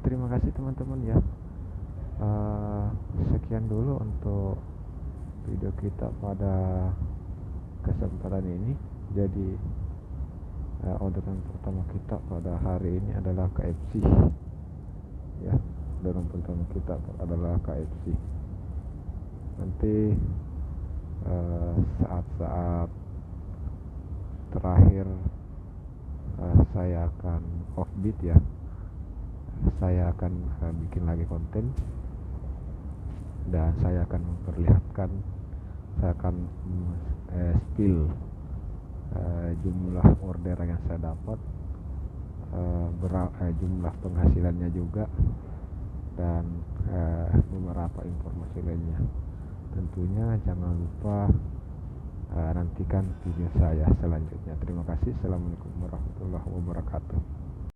Terima kasih teman-teman ya. Eh, Sekian dulu untuk video kita pada kesempatan ini. Jadi orderan pertama kita pada hari ini adalah KFC ya. Orderan pertama kita adalah KFC. Nanti saat-saat terakhir saya akan offbeat ya. Saya akan bikin lagi konten dan saya akan memperlihatkan, saya akan spill jumlah orderan yang saya dapat, jumlah penghasilannya juga, dan beberapa informasi lainnya. Tentunya jangan lupa nantikan video saya selanjutnya. Terima kasih. Assalamualaikum warahmatullahi wabarakatuh.